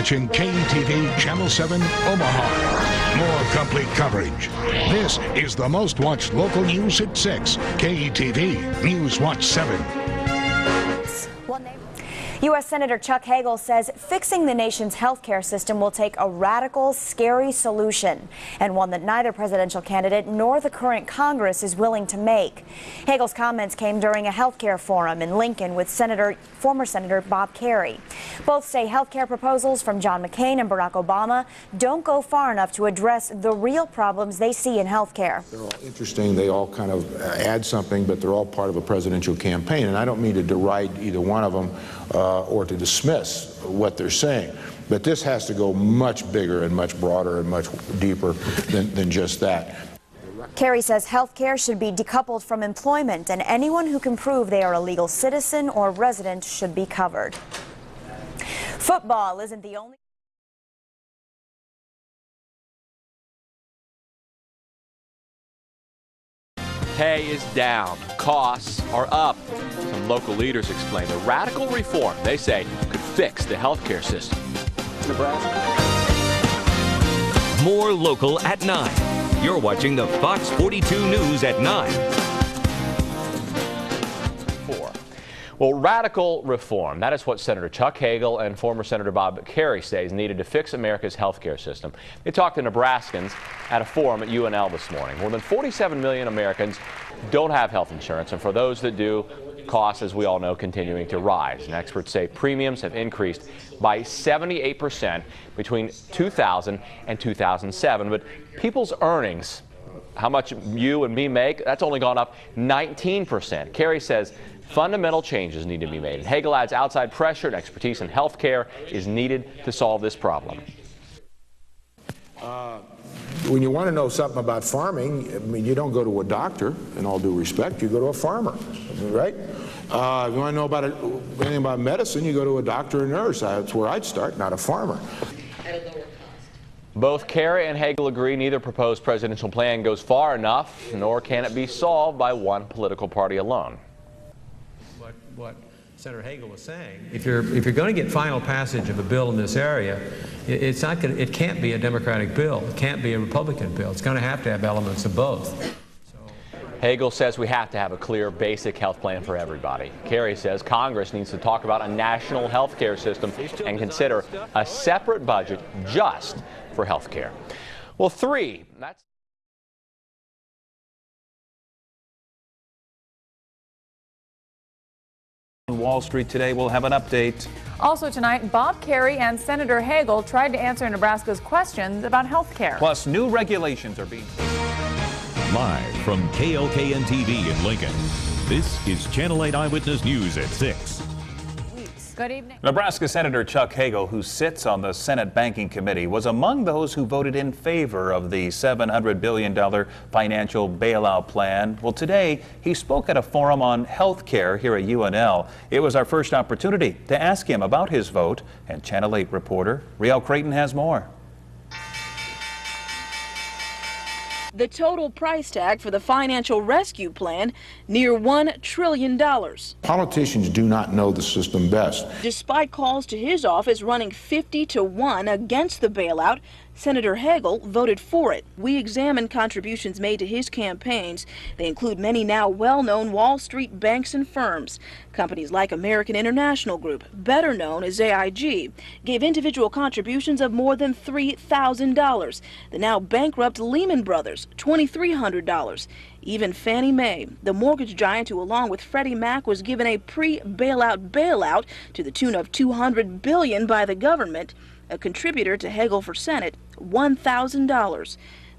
watching KTV Channel 7 Omaha. More complete coverage. This is the most watched local news at 6. KTV News Watch 7. U.S. Senator Chuck Hagel says fixing the nation's health care system will take a radical, scary solution, and one that neither presidential candidate nor the current Congress is willing to make. Hagel's comments came during a health care forum in Lincoln with former Senator Bob Kerrey. Both say health care proposals from John McCain and Barack Obama don't go far enough to address the real problems they see in health care. They're all interesting. They all kind of add something, but they're all part of a presidential campaign. And I don't mean to deride either one of them or to dismiss what they're saying. But this has to go much bigger and much broader and much deeper than just that. Kerry says health care should be decoupled from employment, and anyone who can prove they are a legal citizen or resident should be covered. Football isn't the only... Pay is down, costs are up. Some local leaders explain the radical reform they say could fix the healthcare system. More local at 9. You're watching the Fox 42 News at 9. Well, radical reform, that is what Senator Chuck Hagel and former Senator Bob Kerrey say is needed to fix America's health care system. They talked to Nebraskans at a forum at UNL this morning. More than 47 million Americans don't have health insurance, and for those that do, costs, as we all know, continuing to rise. And experts say premiums have increased by 78% between 2000 and 2007. But people's earnings, how much you and me make, that's only gone up 19%. Kerry says fundamental changes need to be made. And Hagel adds outside pressure and expertise in health care is needed to solve this problem. When you want to know something about farming, I mean, you don't go to a doctor, in all due respect, you go to a farmer, right? If you want to know about anything about medicine, you go to a doctor or nurse. That's where I'd start, not a farmer. Both Kerry and Hagel agree neither proposed presidential plan goes far enough, nor can it be solved by one political party alone. What Senator Hagel was saying, if you're going to get final passage of a bill in this area, it can't be a Democratic bill. It can't be a Republican bill. It's going to have elements of both. Hagel says we have to have a clear, basic health plan for everybody. Kerry says Congress needs to talk about a national health care system and consider a separate budget just for health care. Well, that's Wall Street today. We'll have an update. Also tonight, Bob Kerrey and Senator Hagel tried to answer Nebraska's questions about health care. Plus, new regulations are being... Live from KLKN TV in Lincoln, this is Channel 8 Eyewitness News at 6. Good evening. Nebraska Senator Chuck Hagel, who sits on the Senate Banking Committee, was among those who voted in favor of the $700 billion financial bailout plan. Well, today he spoke at a forum on health care here at UNL. It was our first opportunity to ask him about his vote, and Channel 8 reporter Riel Creighton has more. The total price tag for the financial rescue plan, near $1 trillion. Politicians do not know the system best. Despite calls to his office running 50-1 against the bailout, Senator Hagel voted for it. We examined contributions made to his campaigns. They include many now well-known Wall Street banks and firms. Companies like American International Group, better known as AIG, gave individual contributions of more than $3,000. The now bankrupt Lehman Brothers, $2,300. Even Fannie Mae, the mortgage giant who along with Freddie Mac was given a pre-bailout bailout to the tune of $200 billion by the government, a contributor to Hagel for Senate, $1,000.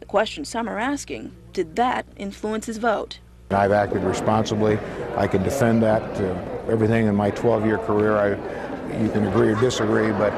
The question some are asking, did that influence his vote? I've acted responsibly. I can defend that. Everything in my 12-year career, you can agree or disagree, but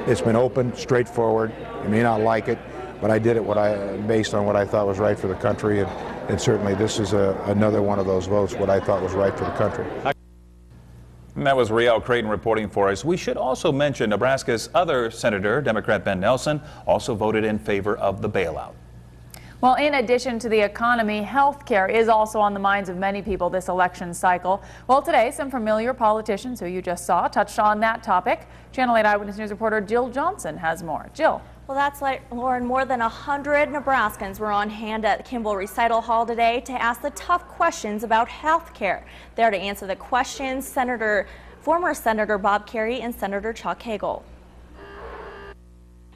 it's been open, straightforward. You may not like it, but I did it based on what I thought was right for the country, and certainly this is another one of those votes, what I thought was right for the country. And that was Riel Creighton reporting for us. We should also mention Nebraska's other senator, Democrat Ben Nelson, also voted in favor of the bailout. Well, in addition to the economy, health care is also on the minds of many people this election cycle. Well, today, some familiar politicians who you just saw touched on that topic. Channel 8 Eyewitness News reporter Jill Johnson has more. Jill. Well, that's right, Lauren. More than 100 Nebraskans were on hand at Kimball Recital Hall today to ask the tough questions about health care. There to answer the questions, former Senator Bob Kerrey and Senator Chuck Hagel.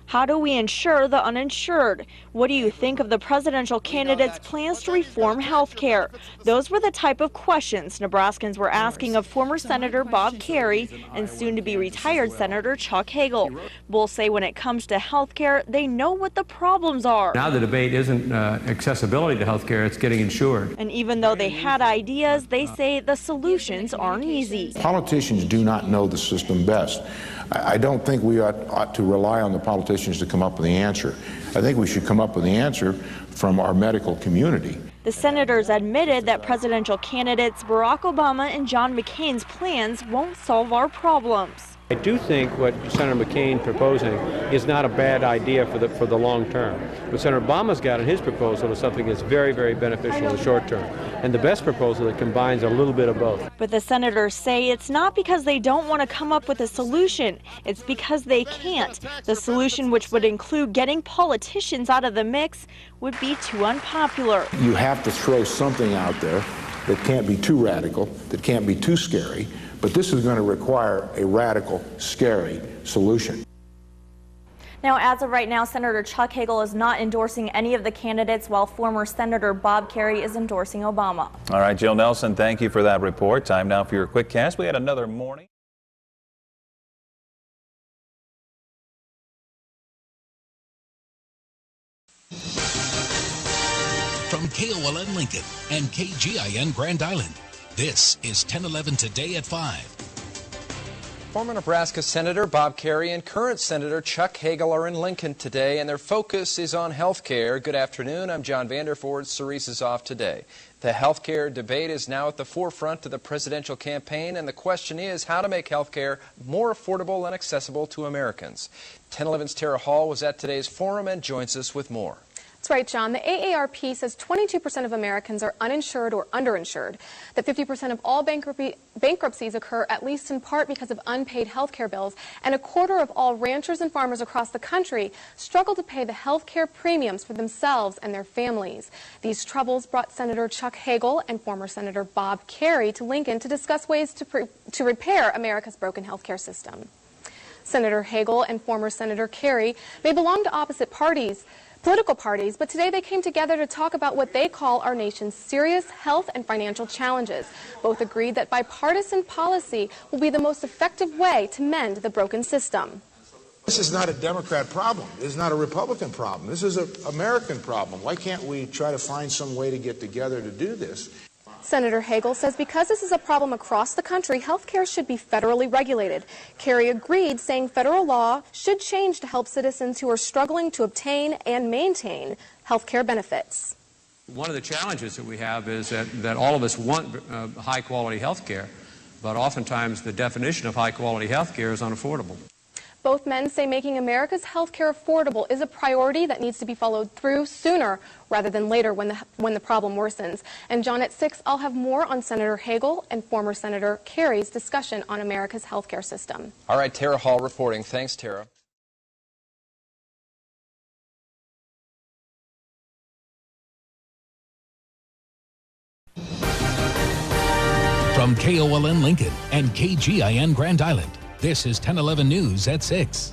How do we insure the uninsured? What do you think of the presidential candidate's plans to reform health care? Those were the type of questions Nebraskans were asking of former Senator Bob Kerrey and soon-to-be retired Senator Chuck Hagel. Both say when it comes to health care, they know what the problems are. Now the debate isn't accessibility to health care, it's getting insured. And even though they had ideas, they say the solutions aren't easy. Politicians do not know the system best. I don't think we ought to rely on the politicians to come up with the answer. I think we should come up with the answer from our medical community. The senators admitted that presidential candidates Barack Obama and John McCain's plans won't solve our problems. I do think what Senator McCain proposing is not a bad idea for the long term. What Senator Obama's got in his proposal is something that's very, very beneficial in the short term, and the best proposal that combines a little bit of both. But the senators say it's not because they don't want to come up with a solution, it's because they can't. The solution, which would include getting politicians out of the mix, would be too unpopular. You have to throw something out there that can't be too radical, that can't be too scary. But this is going to require a radical, scary solution. Now, as of right now, Senator Chuck Hagel is not endorsing any of the candidates, while former Senator Bob Kerrey is endorsing Obama. All right, Jill Nelson, thank you for that report. Time now for your quick cast. We had another morning. From KOLN Lincoln and KGIN Grand Island, this is 1011 Today at 5. Former Nebraska Senator Bob Kerrey and current Senator Chuck Hagel are in Lincoln today, and their focus is on health care. Good afternoon. I'm John Vanderford. Cerise is off today. The health care debate is now at the forefront of the presidential campaign, and the question is how to make health care more affordable and accessible to Americans. 1011's Tara Hall was at today's forum and joins us with more. That's right, John. The AARP says 22% of Americans are uninsured or underinsured, that 50% of all bankruptcies occur at least in part because of unpaid health care bills, and a quarter of all ranchers and farmers across the country struggle to pay the health care premiums for themselves and their families. These troubles brought Senator Chuck Hagel and former Senator Bob Kerrey to Lincoln to discuss ways to repair America's broken health care system. Senator Hagel and former Senator Kerrey may belong to opposite political parties, but today they came together to talk about what they call our nation's serious health and financial challenges. Both agreed that bipartisan policy will be the most effective way to mend the broken system. This is not a Democrat problem. This is not a Republican problem. This is an American problem. Why can't we try to find some way to get together to do this? Senator Hagel says because this is a problem across the country, health care should be federally regulated. Kerrey agreed, saying federal law should change to help citizens who are struggling to obtain and maintain health care benefits. One of the challenges that we have is that all of us want high-quality health care, but oftentimes the definition of high-quality health care is unaffordable. Both men say making America's health care affordable is a priority that needs to be followed through sooner rather than later when the problem worsens. And John, at 6, I'll have more on Senator Hagel and former Senator Kerry's discussion on America's health care system. All right, Tara Hall reporting. Thanks, Tara. From KOLN Lincoln and KGIN Grand Island, this is 1011 News at 6.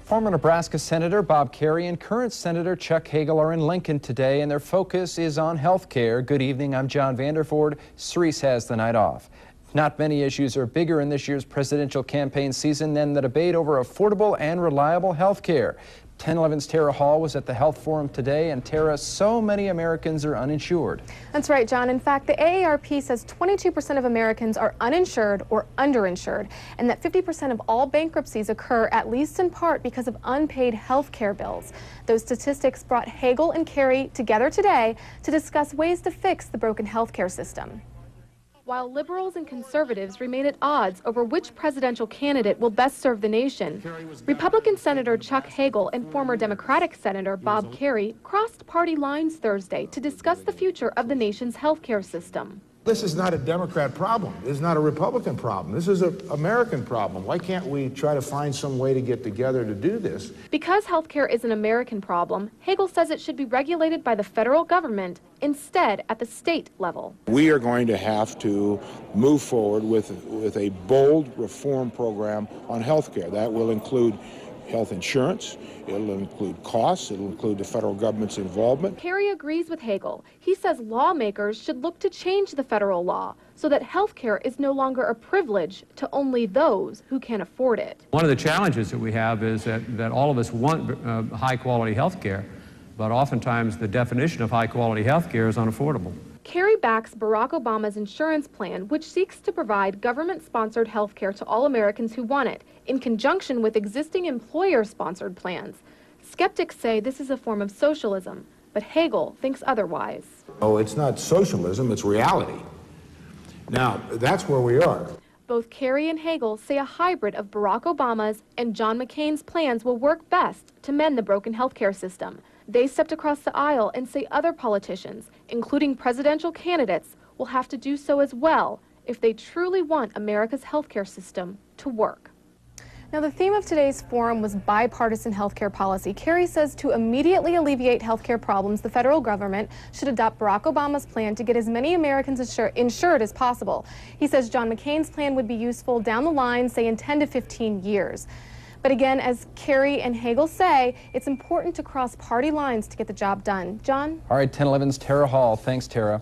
Former Nebraska Senator Bob Kerrey and current Senator Chuck Hagel are in Lincoln today, and their focus is on health care. Good evening. I'm John Vanderford. Cerise has the night off. Not many issues are bigger in this year's presidential campaign season than the debate over affordable and reliable health care. 1011's Tara Hall was at the Health Forum today, and Tara, so many Americans are uninsured. That's right, John. In fact, the AARP says 22% of Americans are uninsured or underinsured, and that 50% of all bankruptcies occur at least in part because of unpaid health care bills. Those statistics brought Hagel and Kerrey together today to discuss ways to fix the broken health care system. While liberals and conservatives remain at odds over which presidential candidate will best serve the nation, Republican Senator Chuck Hagel and former Democratic Senator Bob Kerrey crossed party lines Thursday to discuss the future of the nation's health care system. This is not a Democrat problem. This is not a Republican problem. This is an American problem. Why can't we try to find some way to get together to do this? Because health care is an American problem, Hagel says it should be regulated by the federal government instead at the state level. We are going to have to move forward with a bold reform program on health care. That will include health insurance, it'll include costs, it'll include the federal government's involvement. Kerry agrees with Hagel. He says lawmakers should look to change the federal law so that health care is no longer a privilege to only those who can afford it. One of the challenges that we have is that all of us want high-quality health care, but oftentimes the definition of high-quality health care is unaffordable. Kerry backs Barack Obama's insurance plan, which seeks to provide government-sponsored health care to all Americans who want it, in conjunction with existing employer-sponsored plans. Skeptics say this is a form of socialism, but Hagel thinks otherwise. Oh, it's not socialism, it's reality. Now, that's where we are. Both Kerry and Hagel say a hybrid of Barack Obama's and John McCain's plans will work best to mend the broken health care system. They stepped across the aisle and say other politicians, including presidential candidates, will have to do so as well if they truly want America's healthcare system to work. Now, the theme of today's forum was bipartisan healthcare policy. Kerry says to immediately alleviate healthcare problems, the federal government should adopt Barack Obama's plan to get as many Americans insured as possible. He says John McCain's plan would be useful down the line, say in 10 to 15 years. But again, as Kerry and Hagel say, it's important to cross party lines to get the job done. John? All right, 1011's Tara Hall. Thanks, Tara.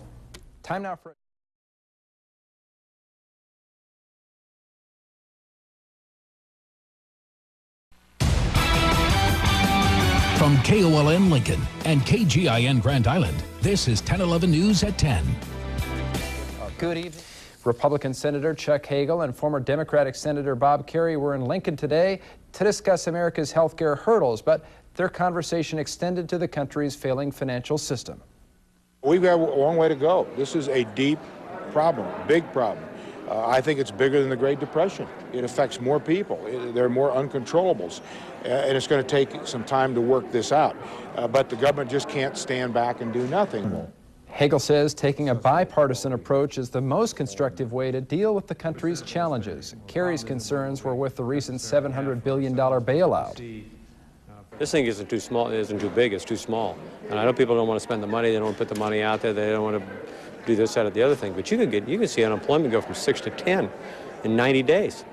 Time now for... From KOLN Lincoln and KGIN Grand Island, this is 1011 News at 10. Good evening. Republican Senator Chuck Hagel and former Democratic Senator Bob Kerrey were in Lincoln today to discuss America's health care hurdles, but their conversation extended to the country's failing financial system. We've got a long way to go. This is a deep problem, big problem. I think it's bigger than the Great Depression. It affects more people. There are more uncontrollables, and it's going to take some time to work this out. But the government just can't stand back and do nothing. Hagel says taking a bipartisan approach is the most constructive way to deal with the country's challenges. Kerry's concerns were with the recent $700 billion bailout. This thing isn't too small, it isn't too big, it's too small. And I know people don't want to spend the money, they don't want to put the money out there, they don't want to do this, that, or the other thing. But you can see unemployment go from 6 to 10 in 90 days.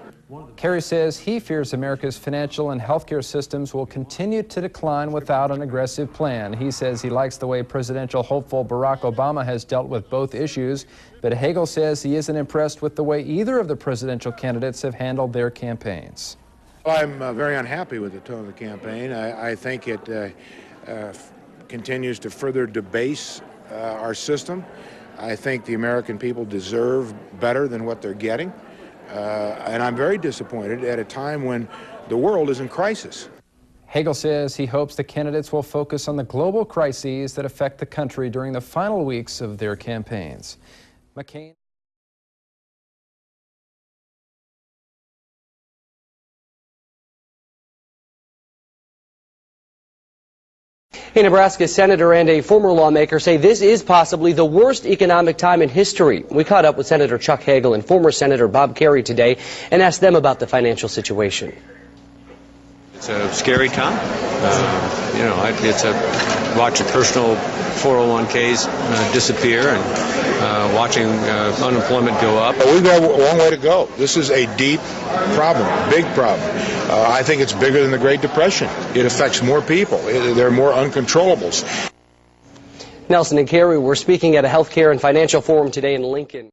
Kerry says he fears America's financial and healthcare systems will continue to decline without an aggressive plan. He says he likes the way presidential hopeful Barack Obama has dealt with both issues, but Hagel says he isn't impressed with the way either of the presidential candidates have handled their campaigns. I'm very unhappy with the tone of the campaign. I think it continues to further debase our system. I think the American people deserve better than what they're getting. And I'm very disappointed at a time when the world is in crisis. Hagel says he hopes the candidates will focus on the global crises that affect the country during the final weeks of their campaigns. McCain. A Nebraska senator and a former lawmaker say this is possibly the worst economic time in history. We caught up with Senator Chuck Hagel and former Senator Bob Kerrey today and asked them about the financial situation. It's a scary time. It's watching personal 401ks disappear and watching unemployment go up. We've got a long way to go. This is a deep problem, big problem. I think it's bigger than the Great Depression. It affects more people. There are more uncontrollables. Nelson and Kerry were speaking at a healthcare and financial forum today in Lincoln.